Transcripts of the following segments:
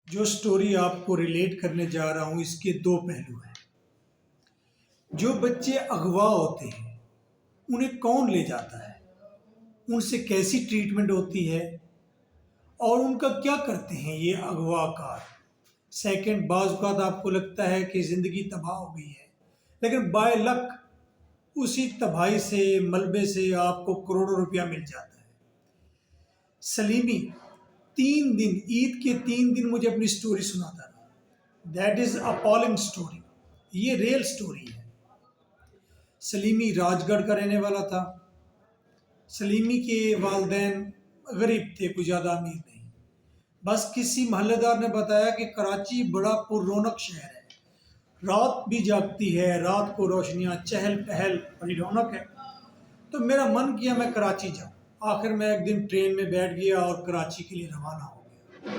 जो स्टोरी आपको रिलेट करने जा रहा हूं इसके दो पहलू हैं। जो बच्चे अगवा होते हैं उन्हें कौन ले जाता है, उनसे कैसी ट्रीटमेंट होती है और उनका क्या करते हैं ये अगवाकार। सेकंड, बाज़ औक़ात आपको लगता है कि ज़िंदगी तबाह हो गई है, लेकिन बाय लक उसी तबाही से, मलबे से आपको करोड़ों रुपया मिल जाता है। सलीमी 3 दिन, ईद के 3 दिन मुझे अपनी स्टोरी सुनाता रहा। दैट इज़ अपॉलिंग स्टोरी, ये रियल स्टोरी है। सलीमी राजगढ़ का रहने वाला था। सलीमी के वालिदैन गरीब थे, कुछ ज़्यादा अमीर नहीं। बस किसी महल्लेदार ने बताया कि कराची बड़ा पुररौनक शहर है, रात भी जागती है, रात को रोशनियाँ, चहल पहल, बड़ी रौनक है। तो मेरा मन किया मैं कराची जाऊँ। आखिर मैं एक दिन ट्रेन में बैठ गया और कराची के लिए रवाना हो गया।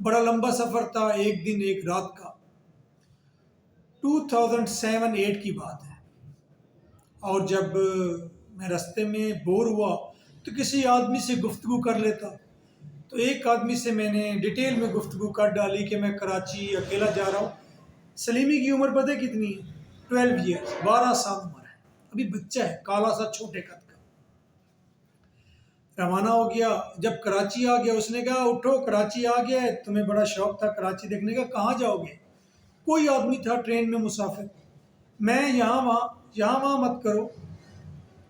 बड़ा लंबा सफ़र था, एक दिन एक रात का। 2007-8 की बात है। और जब मैं रास्ते में बोर हुआ तो किसी आदमी से गुफ्तगू कर लेता। तो एक आदमी से मैंने डिटेल में गुफ्तगू कर डाली कि मैं कराची अकेला जा रहा हूँ। सलीमी की उम्र पता है कितनी है? 12 ईयर्स, 12 साल उम्र है, अभी बच्चा है, काला सा छोटे कद का। रवाना हो गया। जब कराची आ गया उसने कहा उठो कराची आ गया है, तुम्हें बड़ा शौक था कराची देखने का, कहाँ जाओगे? कोई आदमी था ट्रेन में मुसाफिर। मैं यहाँ वहाँ मत करो,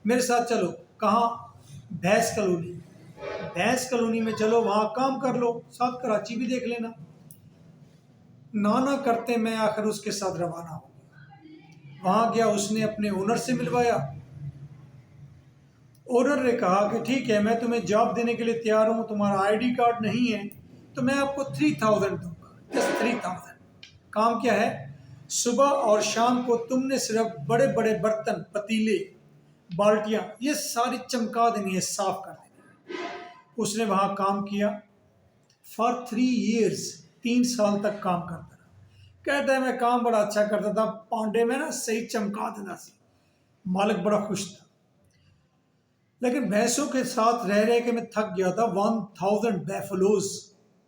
मेरे साथ चलो। कहाँ? भैंस कॉलोनी। भैंस कॉलोनी में चलो, वहाँ काम कर लो, साथ कराची भी देख लेना। ना करते मैं आखिर उसके साथ रवाना हो गया। वहाँ गया, उसने अपने ओनर से मिलवाया। ओनर ने कहा कि ठीक है, मैं तुम्हें जॉब देने के लिए तैयार हूँ, तुम्हारा आईडी कार्ड नहीं है तो मैं आपको 3000 दूंगा, जस्ट 3000। काम क्या है? सुबह और शाम को तुमने सिर्फ बड़े बड़े बर्तन, पतीले, बाल्टियाँ, ये सारी चमका देनी है, साफ कर देनी है। उसने वहाँ काम किया फॉर 3 ईयर्स, 3 साल तक काम करता रहा। कहता है मैं काम बड़ा अच्छा करता था, पांडे में ना सही चमका देता सी। मालिक बड़ा खुश था। लेकिन भैंसों के साथ रह रह के मैं थक गया था। 1000 बैफलोज,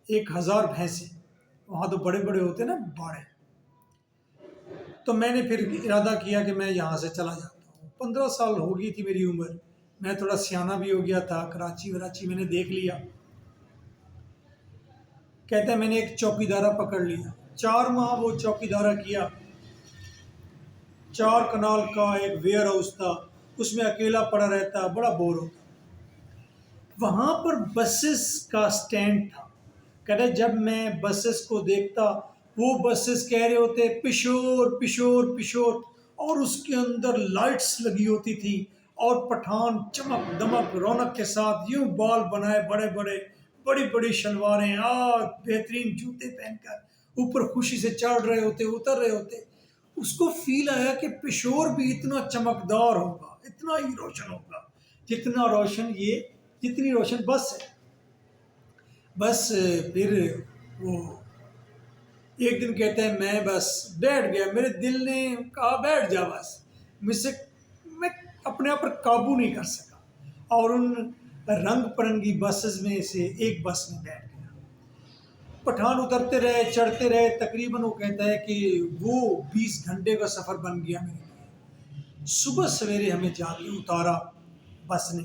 1000 भैंसे, वहाँ तो बड़े बड़े होते ना बाड़े। तो मैंने फिर इरादा किया कि मैं यहाँ से चला जाता हूँ। 15 साल हो गई थी मेरी उम्र, मैं थोड़ा सियाना भी हो गया था, कराची वराची मैंने देख लिया। कहता है मैंने एक चौकीदारा पकड़ लिया, 4 माह वो चौकीदारा किया। 4 कनाल का एक वेयर हाउस था, उसमें अकेला पड़ा रहता, बड़ा बोर होता। वहाँ पर बसेस का स्टैंड था। कहते जब मैं बसेस को देखता, वो बसेस कह रहे होते पिशोर पिशोर पिशोर, और उसके अंदर लाइट्स लगी होती थी और पठान चमक दमक रौनक के साथ यूं बाल बनाए बड़े बड़े, बड़ी बड़ी शलवारें, बेहतरीन जूते पहनकर ऊपर खुशी से चढ़ रहे होते, उतर रहे होते। उसको फील आया कि पिशोर भी इतना चमकदार होगा, इतना ही रोशन होगा जितना रोशन ये, जितनी रोशन बस है। बस फिर वो एक दिन कहते हैं मैं बस बैठ गया, मेरे दिल ने कहा बैठ जा बस। मुझसे मैं अपने आप पर काबू नहीं कर सका और उन रंग बिरंगी बसेस में से एक बस में बैठ गया। पठान उतरते रहे, चढ़ते रहे, तकरीबन वो कहता है कि वो 20 घंटे का सफ़र बन गया मेरे लिए। सुबह सवेरे हमें जाके उतारा बस ने।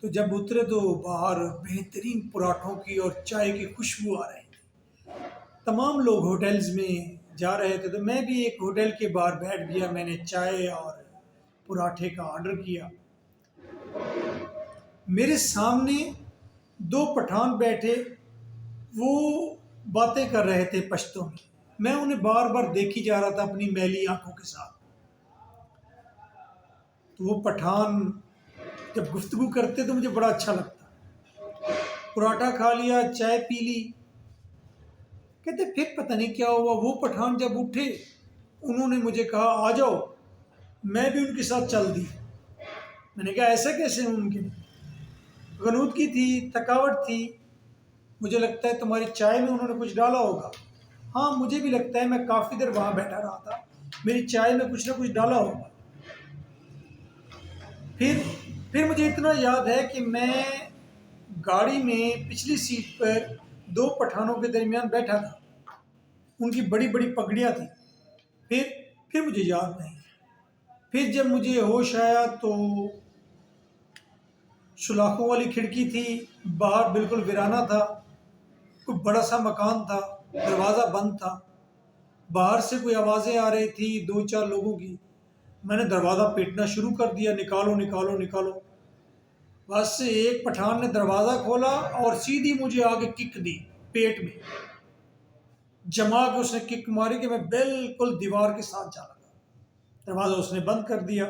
तो जब उतरे तो बाहर बेहतरीन पराठों की और चाय की खुशबू आ रही थी। तमाम लोग होटल्स में जा रहे थे, तो मैं भी एक होटल के बाहर बैठ गया। मैंने चाय और पराठे का ऑर्डर किया। मेरे सामने 2 पठान बैठे, वो बातें कर रहे थे पश्तो में। मैं उन्हें बार बार देखी जा रहा था अपनी मैली आंखों के साथ। तो वो पठान जब गुफ्तगू करते तो मुझे बड़ा अच्छा लगता। पराठा खा लिया, चाय पी ली। कहते फिर पता नहीं क्या हुआ, वो पठान जब उठे उन्होंने मुझे कहा आ जाओ। मैं भी उनके साथ चल दी। मैंने कहा ऐसा कैसे मुमकिन? गनूदगी थी, थकावट थी। मुझे लगता है तुम्हारी चाय में उन्होंने कुछ डाला होगा। हाँ मुझे भी लगता है, मैं काफ़ी देर वहाँ बैठा रहा था, मेरी चाय में कुछ ना कुछ डाला होगा। फिर मुझे इतना याद है कि मैं गाड़ी में पिछली सीट पर दो पठानों के दरमियान बैठा था। उनकी बड़ी बड़ी पगड़ियाँ थी। फिर फिर मुझे याद नहीं। फिर जब मुझे होश आया तो सुलाखों वाली खिड़की थी, बाहर बिल्कुल वीराना था, कोई बड़ा सा मकान था, दरवाज़ा बंद था। बाहर से कोई आवाज़ें आ रही थी दो चार लोगों की। मैंने दरवाज़ा पीटना शुरू कर दिया, निकालो निकालो निकालो। बस एक पठान ने दरवाज़ा खोला और सीधी मुझे आगे किक दी, पेट में जमा के उसने किक मारी कि मैं बिल्कुल दीवार के साथ जा लगा। दरवाज़ा उसने बंद कर दिया।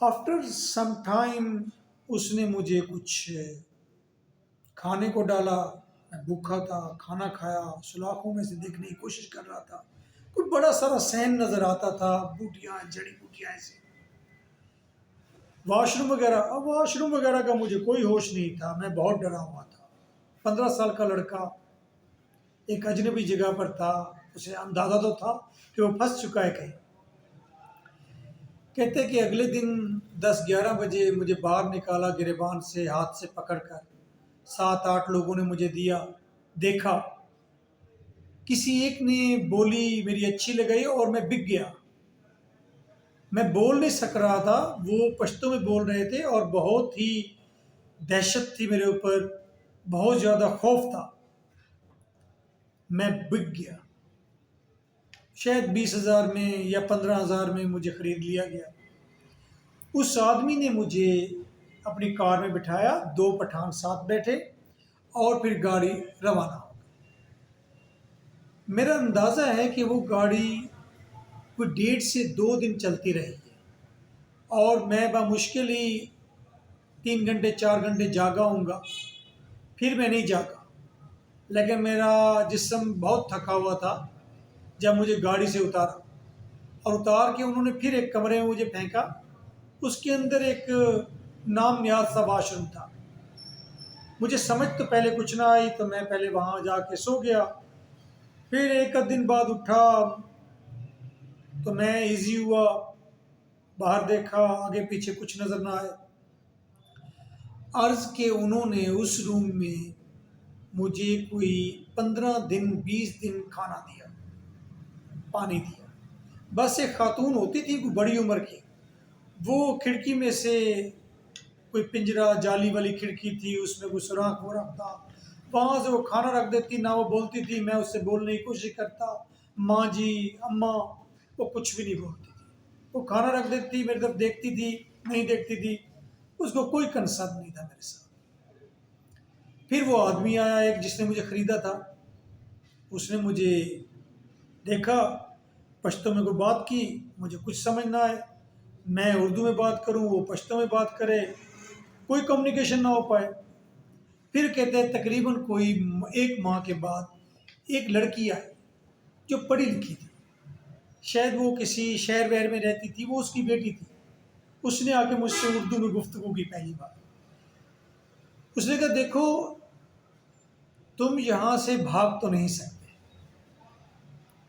आफ्टर सम टाइम उसने मुझे कुछ खाने को डाला। मैं भूखा था, खाना खाया, सुलाखों में से देखने की कोशिश कर रहा था। कुछ बड़ा सारा सैन नज़र आता था, बूटियाँ, जड़ी बूटियाँ ऐसे। वॉशरूम वगैरह का मुझे कोई होश नहीं था। मैं बहुत डरा हुआ था। 15 साल का लड़का एक अजनबी जगह पर था। उसे अंदाज़ा तो था कि वो फंस चुका है कहीं। कहते कि अगले दिन 10-11 बजे मुझे बाहर निकाला गिरेबान से, हाथ से पकड़कर। 7-8 लोगों ने मुझे देखा। किसी एक ने बोली मेरी अच्छी लगाई और मैं बिक गया। मैं बोल नहीं सक रहा था, वो पश्तो में बोल रहे थे और बहुत ही दहशत थी मेरे ऊपर, बहुत ज़्यादा खौफ था। मैं बिक गया। शायद 20,000 में या 15,000 में मुझे खरीद लिया गया। उस आदमी ने मुझे अपनी कार में बिठाया, दो पठान साथ बैठे और फिर गाड़ी रवाना हो गई। मेरा अंदाज़ा है कि वो गाड़ी कोई 1.5 से 2 दिन चलती रही है और मैं बामुश्किल ही 3 घंटे 4 घंटे जागा हूँगा। फिर मैं नहीं जागा, लेकिन मेरा जिस्म बहुत थका हुआ था। जब मुझे गाड़ी से उतारा और उतार के उन्होंने फिर एक कमरे में मुझे फेंका। उसके अंदर एक नामनियाद सा वाशरूम था। मुझे समझ तो पहले कुछ ना आई, तो मैं पहले वहाँ जाके सो गया। फिर एक आध दिन बाद उठा तो मैं इजी हुआ, बाहर देखा, आगे पीछे कुछ नज़र ना आए। अर्ज़ के उन्होंने उस रूम में मुझे कोई 15 दिन 20 दिन खाना दिया, पानी दिया। बस एक खातून होती थी कोई बड़ी उम्र की, वो खिड़की में से, कोई पिंजरा जाली वाली खिड़की थी, उसमें कोई सुराख हो रहा था, वहाँ से वो खाना रख देती। ना वो बोलती थी, मैं उससे बोलने की कोशिश करता, माँ जी, अम्मा, वो कुछ भी नहीं बोलती थी। वो खाना रख देती, मेरी तरफ देखती थी, नहीं देखती थी, उसको कोई कंसर्न नहीं था मेरे साथ। फिर वो आदमी आया एक, जिसने मुझे ख़रीदा था। उसने मुझे देखा, पश्तो में कोई बात की, मुझे कुछ समझ ना आए। मैं उर्दू में बात करूं, वो पश्तो में बात करे, कोई कम्युनिकेशन ना हो पाए। फिर कहते हैं तकरीबन कोई 1 माह के बाद एक लड़की आई जो पढ़ी लिखी थी। शायद वो किसी शहर वहर में रहती थी, वो उसकी बेटी थी। उसने आके मुझसे उर्दू में गुफ्तगू की पहली बार। उसने कहा, देखो तुम यहाँ से भाग तो नहीं सकते,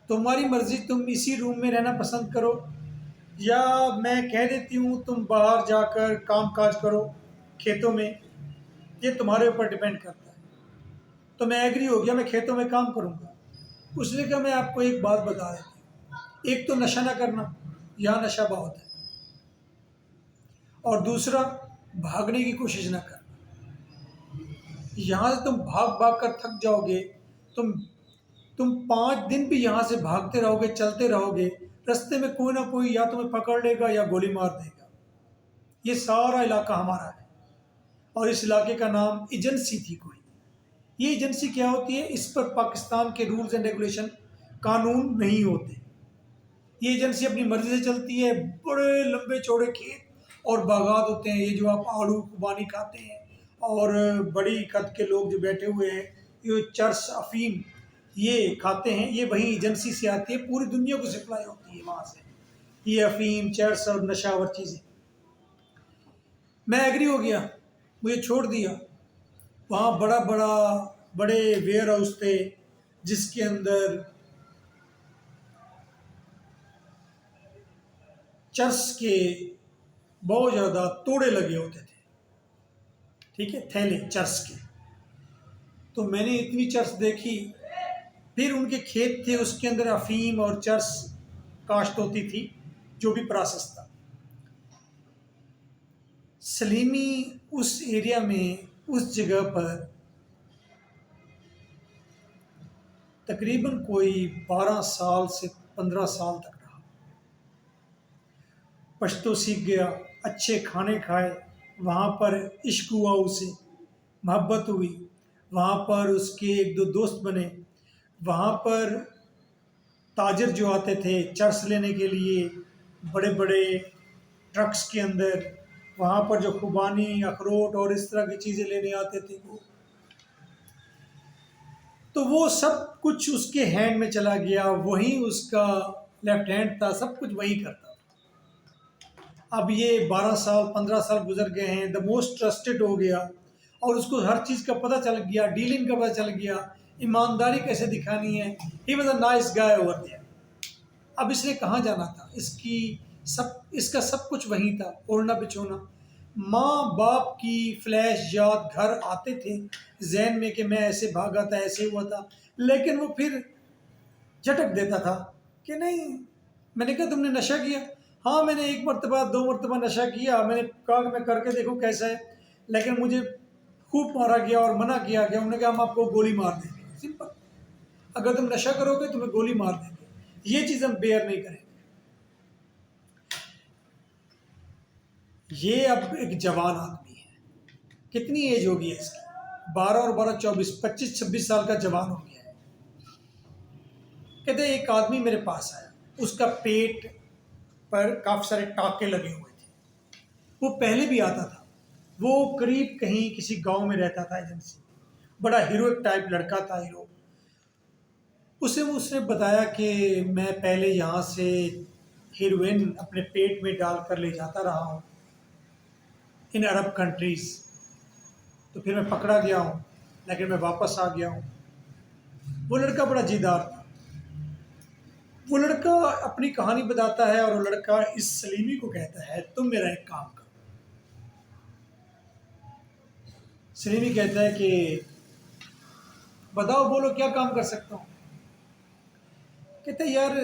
तुम्हारी मर्जी, तुम इसी रूम में रहना पसंद करो या मैं कह देती हूँ तुम बाहर जाकर काम काज करो खेतों में, ये तुम्हारे ऊपर डिपेंड करता है। तो मैं एग्री हो गया, मैं खेतों में काम करूँगा। उसने कहा, मैं आपको एक बात बता देती हूँ, एक तो नशा ना करना, यहाँ नशा बहुत है, और दूसरा भागने की कोशिश ना करना। यहाँ से तुम भाग भाग कर थक जाओगे। तुम तुम 5 दिन भी यहाँ से भागते रहोगे, चलते रहोगे, रास्ते में कोई ना कोई या तुम्हें पकड़ लेगा या गोली मार देगा। ये सारा इलाका हमारा है और इस इलाके का नाम एजेंसी थी कोई। ये एजेंसी क्या होती है, इस पर पाकिस्तान के रूल्स एंड रेगुलेशन, कानून नहीं होते। ये एजेंसी अपनी मर्जी से चलती है। बड़े लंबे चौड़े खेत और बागात होते हैं, ये जो आप आड़ू खुबानी खाते हैं, और बड़ी कद के लोग जो बैठे हुए हैं, ये चरस अफीम ये खाते हैं, ये वही एजेंसी से आती है, पूरी दुनिया को सप्लाई होती है वहाँ से, ये अफीम, चरस और नशावर चीज़ें। मैं एग्री हो गया, मुझे छोड़ दिया। वहाँ बड़े वेयर हाउस थे जिसके अंदर चर्च के बहुत ज़्यादा तोड़े लगे होते थे। ठीक है, थैले चर्च के, तो मैंने इतनी चर्च देखी। फिर उनके खेत थे, उसके अंदर अफीम और चर्च काश्त होती थी, जो भी प्रोसेस था। सलीमी उस एरिया में, उस जगह पर तकरीबन कोई 12 साल से 15 साल तक रहा। पश्तो सीख गया, अच्छे खाने खाए, वहाँ पर इश्क हुआ, उसे मोहब्बत हुई, वहाँ पर उसके एक दो दोस्त बने। वहाँ पर ताजिर जो आते थे चर्च लेने के लिए, बड़े बड़े ट्रक्स के अंदर, वहाँ पर जो खुबानी, अखरोट और इस तरह की चीज़ें लेने आते थे वो, तो वो सब कुछ उसके हैंड में चला गया। वही उसका लेफ्ट हैंड था, सब कुछ वही करता था। अब ये 12 साल 15 साल गुजर गए हैं, द मोस्ट ट्रस्टेड हो गया, और उसको हर चीज़ का पता चल गया, डीलिंग का पता चल गया, ईमानदारी कैसे दिखानी है। He was a nice guy over there. अब इसने कहाँ जाना था, इसका सब कुछ वहीं था, ओढ़ना बिछोना। माँ बाप की फ्लैश याद घर आते थे जहन में कि मैं ऐसे भागा था, ऐसे हुआ था, लेकिन वो फिर झटक देता था कि नहीं। मैंने कहा तुमने नशा किया? हाँ, मैंने एक मरतबा दो मरतबा नशा किया। मैंने कहा कि मैं करके देखूँ कैसा है, लेकिन मुझे खूब मारा गया और मना किया गया। उन्होंने कहा हम आपको गोली मार देंगे, सिंपल। अगर तुम नशा करोगे तुम्हें गोली मार देंगे, ये चीज़ हम बेयर नहीं करेंगे। ये अब एक जवान आदमी है, कितनी एज होगी है इसकी? 12 और 12 24, 25 26 साल का जवान हो गया है। कहते एक आदमी मेरे पास आया, उसका पेट पर काफ़ी सारे टाके लगे हुए थे। वो पहले भी आता था, वो करीब कहीं किसी गांव में रहता था एजेंसी, बड़ा हीरोइक टाइप लड़का था, हीरो। उसने बताया कि मैं पहले यहाँ से हीरोइन अपने पेट में डालकर ले जाता रहा हूँ इन अरब कंट्रीज़, तो फिर मैं पकड़ा गया हूँ, लेकिन मैं वापस आ गया हूँ। वो लड़का बड़ा जिद्दार था। वो लड़का अपनी कहानी बताता है, और वो लड़का इस सलीमी को कहता है तुम मेरा एक काम करो। सलीमी कहता है कि बताओ, बोलो क्या काम कर सकता हूँ। कहते यार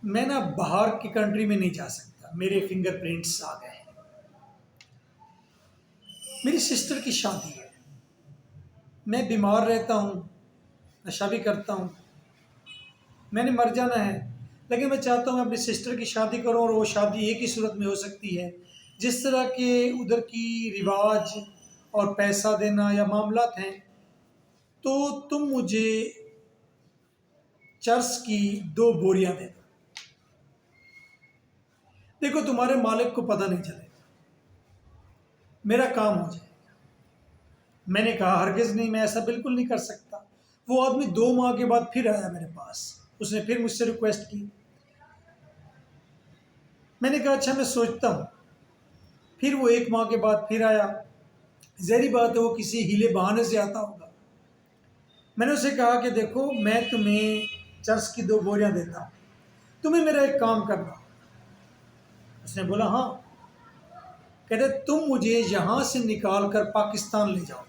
मैं ना बाहर की कंट्री में नहीं जा सकता, मेरे फिंगरप्रिंट्स आ गए हैं। मेरी सिस्टर की शादी है, मैं बीमार रहता हूँ, नशा भी करता हूँ, मैंने मर जाना है, लेकिन मैं चाहता हूँ अपनी सिस्टर की शादी करूँ, और वो शादी एक ही सूरत में हो सकती है, जिस तरह के उधर की रिवाज और पैसा देना या मामलात हैं। तो तुम मुझे चर्च की 2 बोरियां दे दो, देखो तुम्हारे मालिक को पता नहीं चलेगा, मेरा काम हो जाएगा। मैंने कहा हरगिज़ नहीं, मैं ऐसा बिल्कुल नहीं कर सकता। वो आदमी 2 माह के बाद फिर आया मेरे पास, उसने फिर मुझसे रिक्वेस्ट की। मैंने कहा अच्छा मैं सोचता हूँ। फिर वो 1 माह के बाद फिर आया। ज़ाहिर बात है वो किसी हीले बहाने से आता होगा। मैंने उसे कहा कि देखो मैं तुम्हें चर्च की 2 बोरियां देता हूँ, तुम्हें मेरा एक काम करना। उसने बोला हाँ। कहते तुम मुझे यहाँ से निकाल कर पाकिस्तान ले जाओ।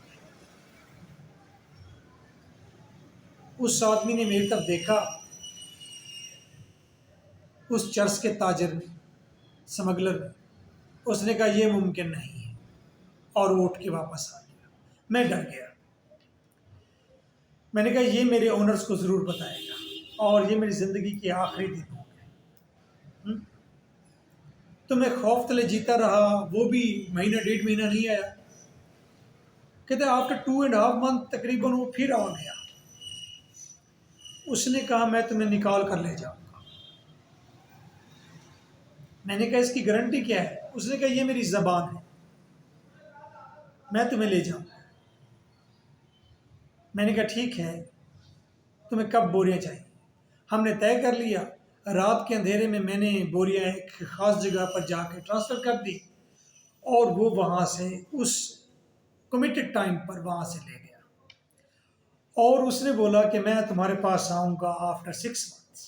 उस आदमी ने मेरी तरफ देखा, उस चर्च के ताजर ने, स्मगलर ने। उसने कहा यह मुमकिन नहीं है, और वो उठ के वापस आ गया। मैं डर गया। मैंने कहा ये मेरे ओनर्स को ज़रूर बताएगा, और ये मेरी ज़िंदगी के आखिरी दिन होंगे। तो मैं खौफ तले जीता रहा, वो भी महीना 1.5 महीना नहीं आया। कहते आफ्टर 2.5 मंथ तकरीबन वो फिर आ गया। उसने कहा मैं तुम्हें निकाल कर ले जाऊंगा। मैंने कहा इसकी गारंटी क्या है? उसने कहा ये मेरी ज़बान है, मैं तुम्हें ले जाऊंगा। मैंने कहा ठीक है, तुम्हें कब बोरियां चाहिए? हमने तय कर लिया। रात के अंधेरे में मैंने बोरियां एक ख़ास जगह पर जाकर ट्रांसफ़र कर दी, और वो वहाँ से उस कमिटेड टाइम पर वहाँ से ले गया। और उसने बोला कि मैं तुम्हारे पास आऊँगा आफ्टर 6 मंथ्स।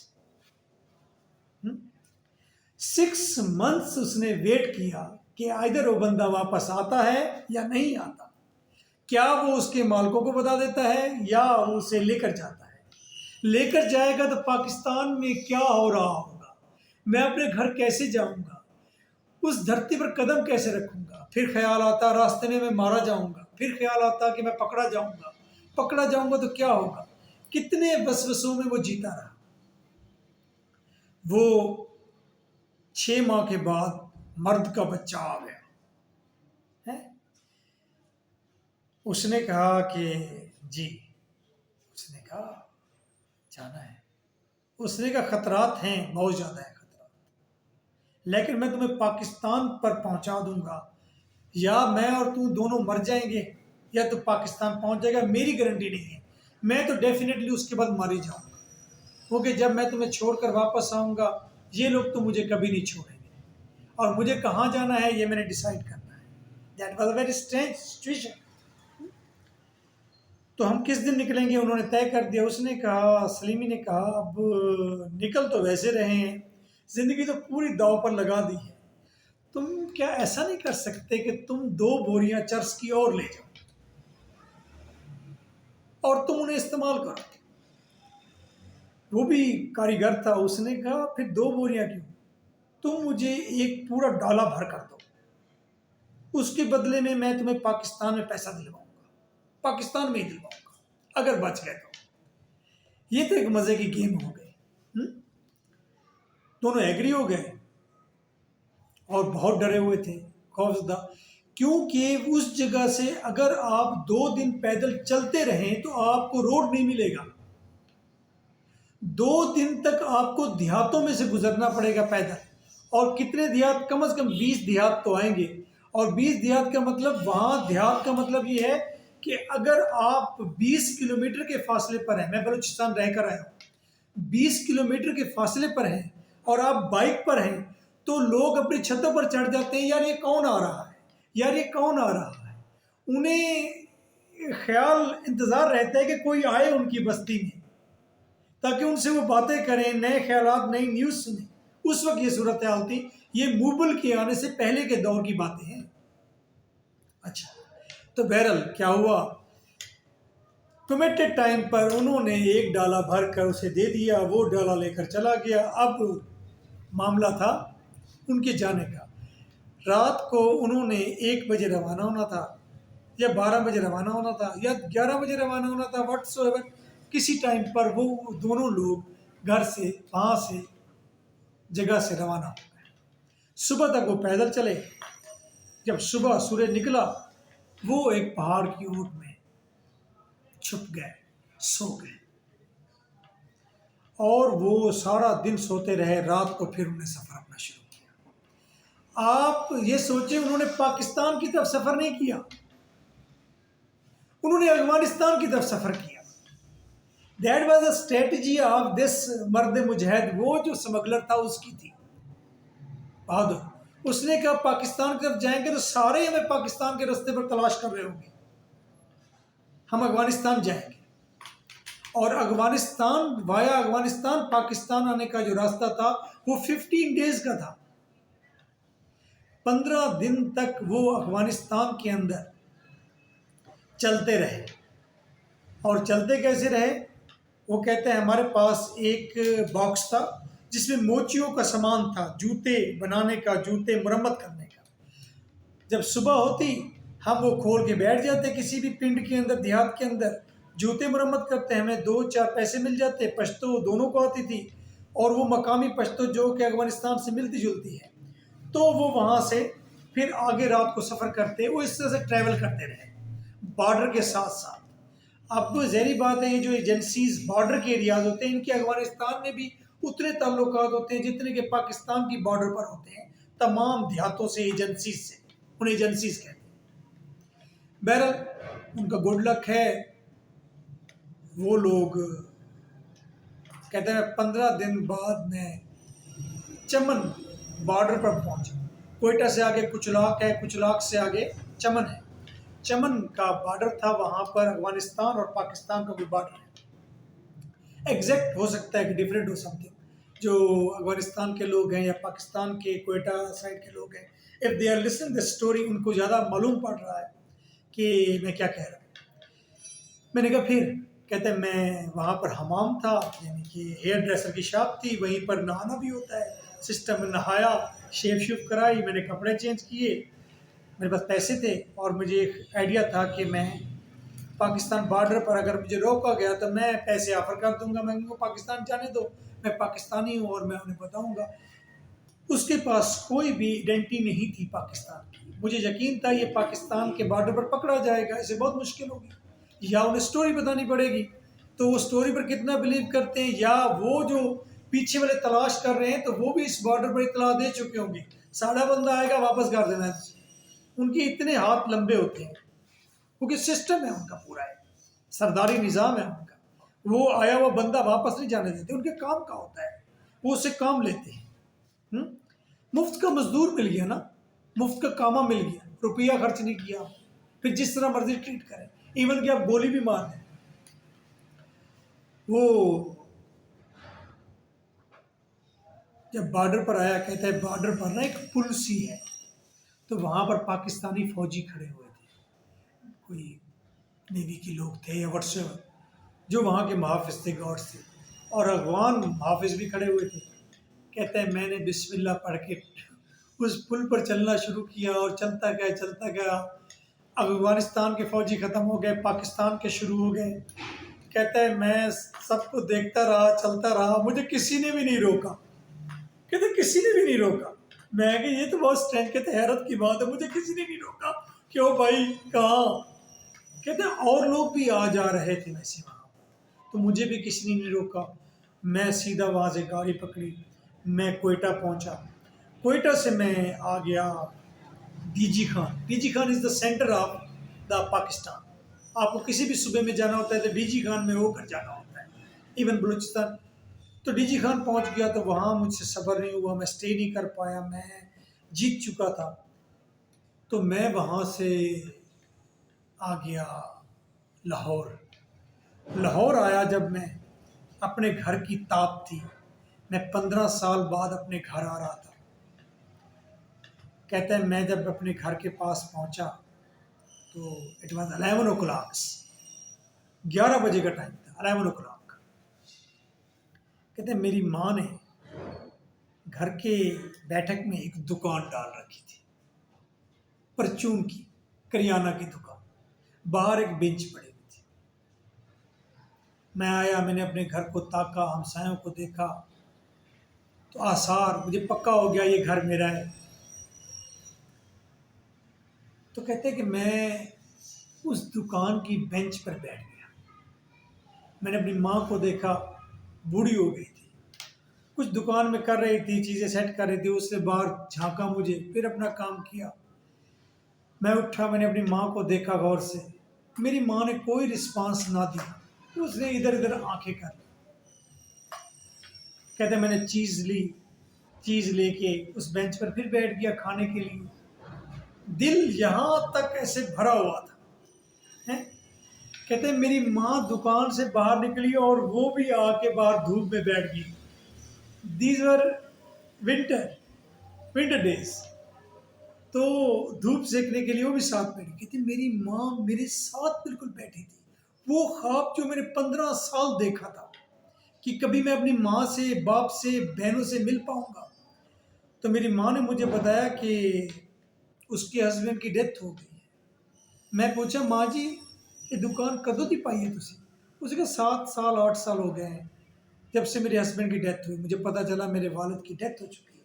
6 मंथ्स उसने वेट किया कि आइदर वो बंदा वापस आता है या नहीं आता। क्या वो उसके मालिकों को बता देता है या वो उसे लेकर जाता है? लेकर जाएगा तो पाकिस्तान में क्या हो रहा होगा, मैं अपने घर कैसे जाऊंगा, उस धरती पर कदम कैसे रखूंगा। फिर ख्याल आता रास्ते में मैं मारा जाऊंगा, फिर ख्याल आता कि मैं पकड़ा जाऊंगा, पकड़ा जाऊंगा तो क्या होगा। कितने वसवसों में वो जीता रहा। वो 6 माह के बाद मर्द का बच्चा आ गया है। उसने कहा कि जी, उसने कहा जाना है। उसने कहा खतरात हैं, बहुत ज़्यादा है खतरा, लेकिन मैं तुम्हें पाकिस्तान पर पहुंचा दूंगा। या मैं और तू दोनों मर जाएंगे या तो पाकिस्तान पहुंच जाएगा, मेरी गारंटी नहीं है। मैं तो डेफिनेटली उसके बाद मर ही जाऊंगा, क्योंकि जब मैं तुम्हें छोड़कर वापस आऊंगा ये लोग तो मुझे कभी नहीं छोड़ेंगे, और मुझे कहाँ जाना है ये मैंने डिसाइड करना है। That was a very strange situation. तो हम किस दिन निकलेंगे उन्होंने तय कर दिया। उसने कहा, सलीमी ने कहा, अब निकल तो वैसे रहे हैं, जिंदगी तो पूरी दाव पर लगा दी है, तुम क्या ऐसा नहीं कर सकते कि तुम 2 बोरियां चर्स की और ले जाओ और तुम उन्हें इस्तेमाल करो। वो भी कारीगर था। उसने कहा फिर 2 बोरियां क्यों, तुम मुझे एक पूरा डाला भर कर दो, उसके बदले में मैं तुम्हें पाकिस्तान में पैसा दिलवाऊंगा, पाकिस्तान में ही दिलवाऊंगा अगर बच गए तो। ये तो एक मजे की गेम हो गई। दोनों एग्री हो गए और बहुत डरे हुए थे, खौफजदा, क्योंकि उस जगह से अगर आप 2 दिन पैदल चलते रहें तो आपको रोड नहीं मिलेगा। 2 दिन तक आपको देहातों में से गुजरना पड़ेगा पैदल, और कितने देहात, कम से कम 20 देहात तो आएंगे। और 20 देहात का मतलब, वहाँ देहात का मतलब ये है कि अगर आप 20 किलोमीटर के फासले पर हैं, मैं बलूचिस्तान रहकर आया हूँ, 20 किलोमीटर के फासले पर हैं और आप बाइक पर हैं, तो लोग अपनी छतों पर चढ़ जाते हैं, यार ये कौन आ रहा है, यार ये कौन आ रहा है। उन्हें ख्याल, इंतज़ार रहता है कि कोई आए उनकी बस्ती में ताकि उनसे वो बातें करें, नए ख्यालात, नई न्यूज़ सुने। उस वक्त ये सूरत हाल थी। ये मुगल के आने से पहले के दौर की बातें हैं। अच्छा, तो बहरल क्या हुआ, कमिटेड टाइम पर उन्होंने एक डाला भर कर उसे दे दिया, वो डाला लेकर चला गया। अब मामला था उनके जाने का। रात को उन्होंने 1 बजे रवाना होना था, या 12 बजे रवाना होना था, या 11 बजे रवाना होना था, व्हाट्सएवर किसी टाइम पर वो दोनों लोग घर से, वहाँ से, जगह से रवाना हो गए। सुबह तक वो पैदल चले। जब सुबह सूरज निकला वो एक पहाड़ की ओट में छुप गए, सो गए, और वो सारा दिन सोते रहे। रात को फिर उन्हें सफ़र अपना शुरू किया। आप ये सोचें, उन्होंने पाकिस्तान की तरफ सफ़र नहीं किया, उन्होंने अफगानिस्तान की तरफ सफ़र किया। That was the strategy of this मर्द मुजहद। वो जो स्मगलर था उसकी थी बहादुर। उसने कहा पाकिस्तान की तरफ जाएंगे तो सारे हमें पाकिस्तान के रास्ते पर तलाश कर रहे होंगे, हम अफगानिस्तान जाएंगे। और अफगानिस्तान, वाया अफगानिस्तान पाकिस्तान आने का जो रास्ता था वो 15 डेज का था। 15 दिन तक वो अफगानिस्तान के अंदर चलते रहे। और चलते कैसे रहे, वो कहते हैं हमारे पास एक बॉक्स था जिसमें मोचियों का सामान था, जूते बनाने का, जूते मुरम्मत करने का। जब सुबह होती हम वो खोल के बैठ जाते किसी भी पिंड के अंदर, देहात के अंदर, जूते मुरम्मत करते, हमें 2-4 पैसे मिल जाते। पश्तो दोनों को आती थी, और वो मकामी पश्तो जो कि अफगानिस्तान से मिलती जुलती है, तो वो वहाँ से फिर आगे रात को सफ़र करते। वो इस तरह से ट्रैवल करते रहे बॉर्डर के साथ साथ। अब ज़हरी बात है, ये जो एजेंसीज बॉर्डर के एरियाज होते हैं, इनके अफगानिस्तान में भी उतने ताल्लुकात होते हैं जितने के पाकिस्तान की बॉर्डर पर होते हैं, तमाम देहातों से, एजेंसीज से। उन्हें एजेंसीज कहते हैं। बहरहाल उनका गुड लक है, वो लोग कहते हैं 15 दिन बाद में चमन बॉर्डर पर पहुंचे। कोयटा से आगे कुचलाक है, कुचलाक से आगे चमन है। चमन का बॉर्डर था, वहाँ पर अफगानिस्तान और पाकिस्तान का भी बॉर्डर है। एग्जैक्ट हो सकता है कि डिफरेंट हो समथिंग, जो अफगानिस्तान के लोग हैं या पाकिस्तान के कोयटा साइड के लोग हैं, if they are listening this story, उनको ज़्यादा मालूम पड़ रहा है कि मैं क्या कह रहा हूँ। मैंने कहा फिर? कहते हैं मैं वहाँ पर हमाम था, यानी कि हेयर ड्रेसर की शॉप थी, वहीं पर नहाना भी होता है। सिस्टम में नहाया, शेव शेव कराई, मैंने कपड़े चेंज किए, मेरे पास पैसे थे और मुझे एक आइडिया था कि मैं पाकिस्तान बॉर्डर पर अगर मुझे रोका गया तो मैं पैसे ऑफर कर दूंगा, मैं उनको पाकिस्तान जाने दो, मैं पाकिस्तानी हूँ और मैं उन्हें बताऊंगा। उसके पास कोई भी आइडेंटिटी नहीं थी पाकिस्तान की। मुझे यकीन था ये पाकिस्तान के बॉर्डर पर पकड़ा जाएगा, इसे बहुत मुश्किल होगी, या उन्हें स्टोरी बतानी पड़ेगी। तो वो स्टोरी पर कितना बिलीव करते हैं, या वो जो पीछे वाले तलाश कर रहे हैं तो वो भी इस बॉर्डर पर इतला दे चुके होंगे, सारा बंदा आएगा वापस कर देना है। उनके इतने हाथ लंबे होते हैं, क्योंकि सिस्टम है उनका पूरा है, सरदारी निज़ाम है उनका। वो आया हुआ बंदा वापस नहीं जाने देते, उनके काम का होता है, वो उससे काम लेते हैं। हुँ? मुफ्त का मजदूर मिल गया ना, मुफ्त का कामा मिल गया, रुपया खर्च नहीं किया, फिर जिस तरह मर्जी ट्रीट करें, इवन कि आप गोली भी मार दें। वो जब बॉर्डर पर आया, कहता है बॉर्डर पर ना एक पुल सी है, तो वहाँ पर पाकिस्तानी फौजी खड़े हुए थे, कोई नेवी के लोग थे या व्हाट्सएवर, जो वहाँ के मुहाफिज थे, गार्ड्स थे, और अफगान मुहाफिज भी खड़े हुए थे। कहते हैं मैंने बिस्मिल्लाह पढ़ के उस पुल पर चलना शुरू किया और चलता गया चलता गया। अफगानिस्तान के फौजी ख़त्म हो गए, पाकिस्तान के शुरू हो गए। कहता है मैं सबको देखता रहा, चलता रहा, मुझे किसी ने भी नहीं रोका। कहते किसी ने भी नहीं रोका। मैं कि ये तो बहुत स्ट्रेंथ, कहते हैरत की बात है, मुझे किसी ने नहीं रोका। क्यों भाई, कहाँ? कहते और लोग भी आ जा रहे थे वैसे वहाँ पर, तो मुझे भी किसी ने नहीं रोका। मैं सीधा वहाँ से गाड़ी पकड़ी, मैं कोयटा पहुँचा। कोयटा से मैं आ गया DG Khan. DG Khan is the centre of the Pakistan. आपको किसी भी सूबे में जाना होता है तो डीजी खान में होकर जाना होता है, इवन बलूचिस्तान। तो डीजी खान पहुँच गया, तो वहाँ मुझसे सब्र नहीं हुआ, मैं स्टे नहीं कर पाया, मैं जीत चुका था। तो मैं वहाँ से आ गया लाहौर। लाहौर आया जब मैं, अपने घर की ताप थी, मैं 15 साल बाद अपने घर आ रहा था। कहते हैं मैं जब अपने घर के पास पहुंचा तो इट वॉज 11 ओ क्लॉक, 11 बजे का टाइम था, 11 ओ क्लॉक। कहते हैं मेरी माँ ने घर के बैठक में एक दुकान डाल रखी थी, परचून की, करियाना की दुकान। बाहर एक बेंच पड़ी हुई थी। मैं आया, मैंने अपने घर को ताका, हमसायों को देखा, तो आसार मुझे पक्का हो गया ये घर मेरा है। तो कहते हैं कि मैं उस दुकान की बेंच पर बैठ गया। मैंने अपनी माँ को देखा, बूढ़ी हो गई थी, कुछ दुकान में कर रही थी, चीज़ें सेट कर रही थी, उससे बाहर झांका मुझे, फिर अपना काम किया। मैं उठा, मैंने अपनी माँ को देखा गौर से, मेरी माँ ने कोई रिस्पांस ना दिया, उसने इधर इधर आंखें कर ली। कहते मैंने चीज़ ली, चीज़ लेके उस बेंच पर फिर बैठ गया खाने के लिए। दिल यहाँ तक ऐसे भरा हुआ था, हैं? कहते मेरी माँ दुकान से बाहर निकली और वो भी आके बाहर धूप में बैठ गई। These were winter winter days, तो धूप सेकने के लिए वो भी साथ बैठी। कहती मेरी माँ मेरे साथ बिल्कुल बैठी थी। वो ख्वाब जो मैंने 15 साल देखा था कि कभी मैं अपनी माँ से, बाप से, बहनों से मिल पाऊंगा, तो मेरी माँ ने मुझे बताया कि उसके हस्बैंड की डेथ हो गई है। मैं पूछा माँ जी ये दुकान कदों दी पाई है तुसी? उसने कहा 7 साल 8 साल हो गए हैं जब से मेरे हस्बैंड की डेथ हुई। मुझे पता चला मेरे वालिद की डेथ हो चुकी है।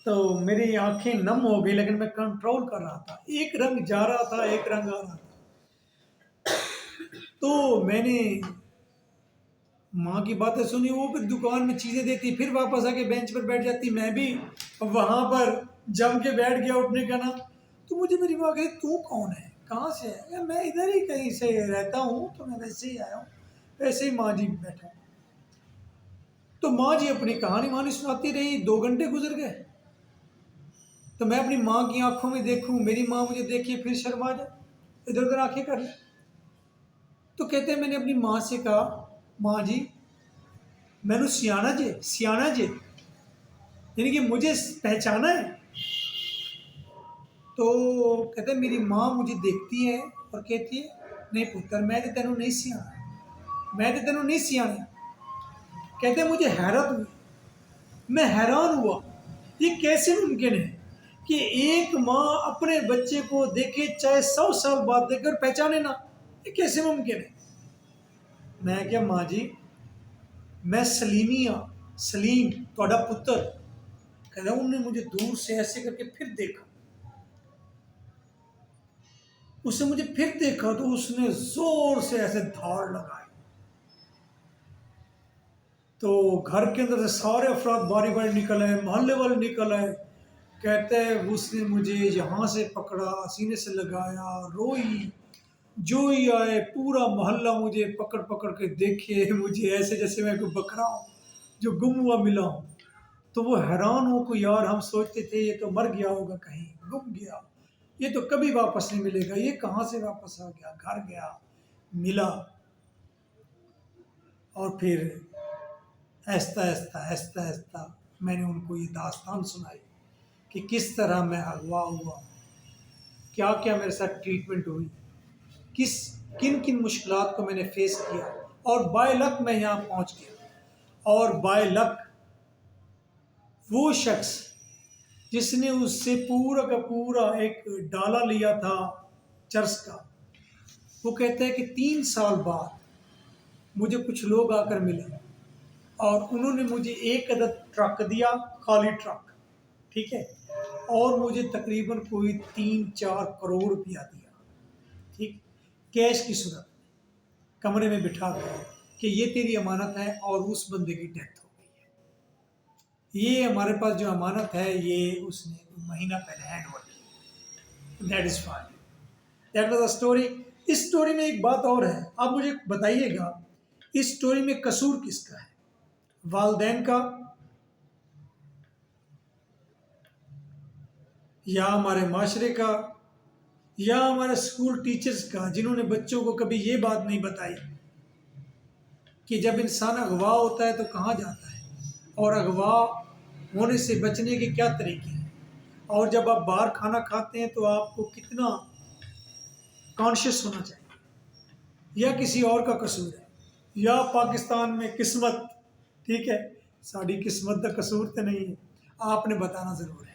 तो मेरी आंखें नम हो गई, लेकिन मैं कंट्रोल कर रहा था। एक रंग जा रहा था, एक रंग आ रहा था। तो मैंने माँ की बातें सुनी, वो फिर दुकान में चीज़ें देती, फिर वापस आके बेंच पर बैठ जाती, मैं भी वहाँ पर जम के बैठ गया, उठने का ना। तो मुझे मेरी माँ कही तू कौन है, कहाँ से है? मैं इधर ही कहीं से रहता हूँ, तो मैं वैसे ही आया हूँ। वैसे ही माँ जी बैठा। तो माँ जी अपनी कहानी मानी सुनाती रही, 2 घंटे गुजर गए। तो मैं अपनी माँ की आंखों में देखूं, मेरी माँ मुझे देखिए फिर शर्मा जाए, इधर उधर आंखें कर ले। तो कहते हैं मैंने अपनी माँ से कहा माँ जी मैनू सियाना जे, यानी कि मुझे पहचाना है? तो कहते मेरी माँ मुझे देखती है और कहती है, नहीं पुत्र मैं तो तेनों नहीं सियाना, मैं तो तेनों नहीं सियाना। कहते मुझे हैरत हुई, मैं हैरान हुआ, ये कैसे मुमकिन है कि एक माँ अपने बच्चे को देखे चाहे 100 साल बाद देखे और पहचाने ना, ये कैसे मुमकिन है। मैं क्या माँ जी, मैं सलीमी हाँ, सलीम थोड़ा पुत्र। कहता उन्होंने मुझे दूर से ऐसे करके फिर देखा, उसने मुझे फिर देखा तो उसने जोर से ऐसे धाड़ लगाई। तो घर के अंदर से सारे अफराद बारी बारी निकल आए, मोहल्ले वाले निकल आए। कहते हैं उसने मुझे यहाँ से पकड़ा, सीने से लगाया, रोई। जो ही आए पूरा मोहल्ला मुझे पकड़ पकड़ के देखे, मुझे ऐसे जैसे मैं कोई बकरा हूँ जो गुम हुआ मिला हूँ। तो वो हैरान हो को यार, हम सोचते थे ये तो मर गया होगा, कहीं गुम गया, ये तो कभी वापस नहीं मिलेगा, ये कहाँ से वापस आ गया, घर गया मिला। और फिर आहिस्ता आहिस्ता आहिस्ता आहिस्ता मैंने उनको ये दास्तान सुनाई कि किस तरह मैं अगवा हुआ, क्या क्या मेरे साथ ट्रीटमेंट हुई, किस किन किन मुश्किलात को मैंने फेस किया, और बाय लक मैं यहाँ पहुँच गया। और बाय लक वो शख्स जिसने उससे पूरा का पूरा एक डाला लिया था चर्च का, वो कहता है कि 3 साल बाद मुझे कुछ लोग आकर मिले और उन्होंने मुझे एक अदद ट्रक दिया, खाली ट्रक, ठीक है, और मुझे तकरीबन कोई 3-4 करोड़ रुपया दिया, ठीक, कैश की सूरत में, कमरे में बिठा कर कि ये तेरी अमानत है, और उस बंदे की डेथ हो गई है, ये हमारे पास जो अमानत है ये उसने महीना पहले हैंड ओवर की। That is fine, that was a story. इस स्टोरी में एक बात और है, आप मुझे बताइएगा इस स्टोरी में कसूर किसका है, वालदैन का या हमारे माशरे का या हमारे स्कूल टीचर्स का, जिन्होंने बच्चों को कभी ये बात नहीं बताई कि जब इंसान अगवा होता है तो कहाँ जाता है, और अगवा होने से बचने के क्या तरीके हैं, और जब आप बाहर खाना खाते हैं तो आपको कितना कॉन्शियस होना चाहिए, या किसी और का कसूर है, या पाकिस्तान में किस्मत, ठीक है, साड़ी किस्मत का कसूर तो नहीं है, आपने बताना ज़रूर है।